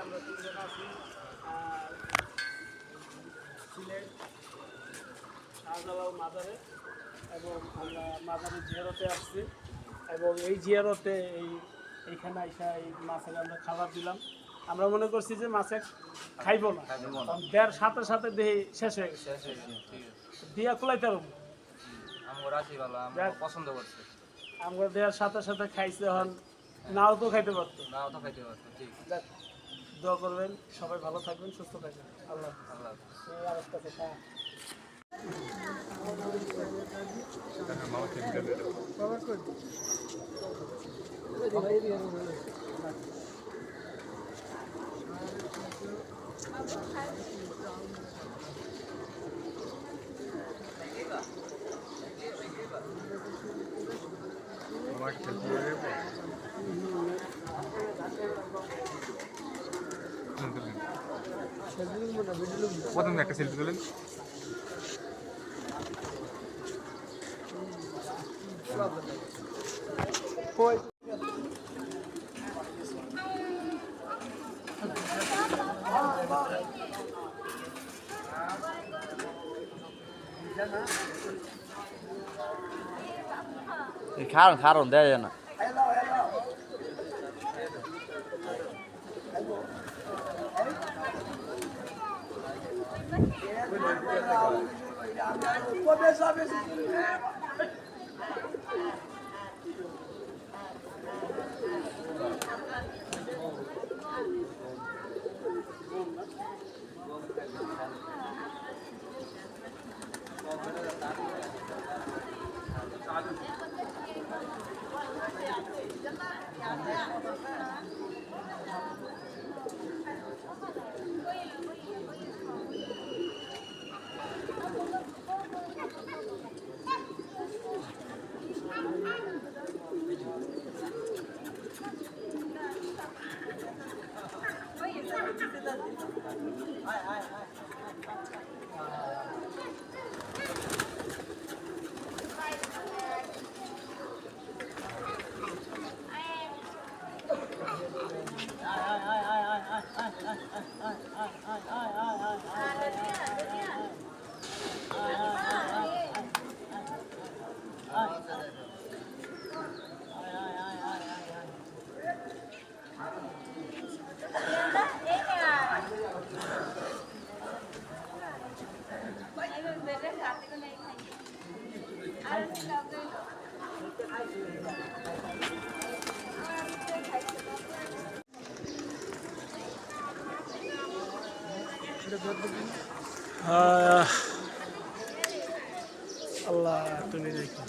আমরা তিনজন আছি সিলেট শাহজালাল মাজারে এবং আমরা মাজারে জিয়ারতে আসছি এবং এই জিয়ারতে এইখানে আইসা এই মাছের আমরা খাবার দিলাম। আমরা মনে করছি যে মাছে খাইব না, দেওয়ার সাথে সাথে দেহে শেষ হয়ে গেছে, দিয়া কুলাইতে পারবো পছন্দ করছে আমরা দেওয়ার সাথে সাথে খাইছে হন, নাও তো খাইতে পারতো, ঠিক। দোয়া করবেন, সবাই ভালো থাকবেন, সুস্থ থাকবেন। আল্লাহ প্রথমে একটা সেলফি তুলেন। খারণ দেয়া যায় না। আল্লাহ তুমি দেখো।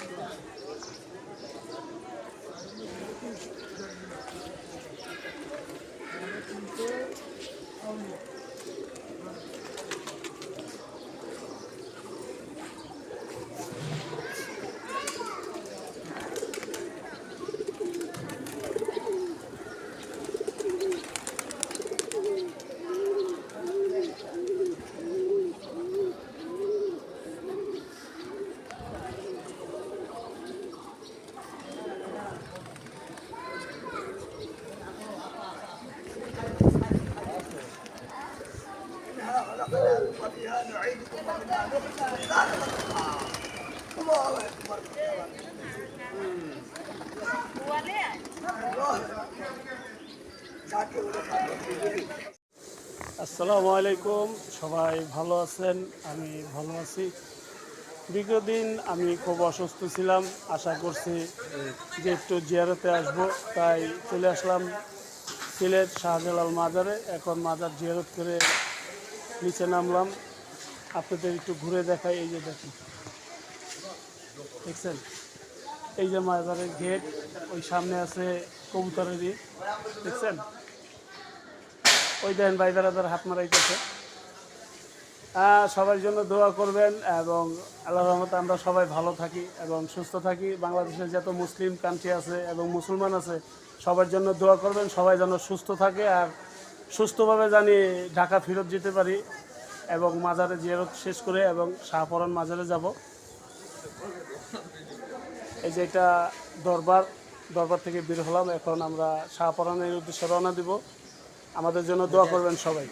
আসসালামু আলাইকুম, সবাই ভালো আছেন? আমি ভালো আছি। বিগত দিন আমি খুব অসুস্থ ছিলাম, আশা করছি যে একটু জিয়ারতে আসব, তাই চলে আসলাম সিলেট শাহজালাল মাজারে। এখন মাজার জিয়ারত করে নিচে নামলাম, আপনাদের একটু ঘুরে দেখাই। এই যে দেখেন, দেখছেন এই যে মাজারের গেট, ওই সামনে আছে কবুতরেরই, দেখছেন ওই দেখেন ভাই বেড়াদার হাত মারাইতেছে। সবার জন্য দোয়া করবেন এবং আল্লাহর রহমতে আমরা সবাই ভালো থাকি এবং সুস্থ থাকি। বাংলাদেশের যত মুসলিম কান্ট্রি আছে এবং মুসলমান আছে সবার জন্য দোয়া করবেন, সবাই যেন সুস্থ থাকে আর সুস্থভাবে জানি ঢাকা ফেরত যেতে পারি এবং মাজারে জিয়ারত শেষ করে এবং শাহপরান মাজারে যাব। এই যে এটা দরবার থেকে বের হলাম, এখন আমরা শাহপরানের উদ্দেশ্যে রওনা দিব। আমাদের জন্য দোয়া করবেন সবাই।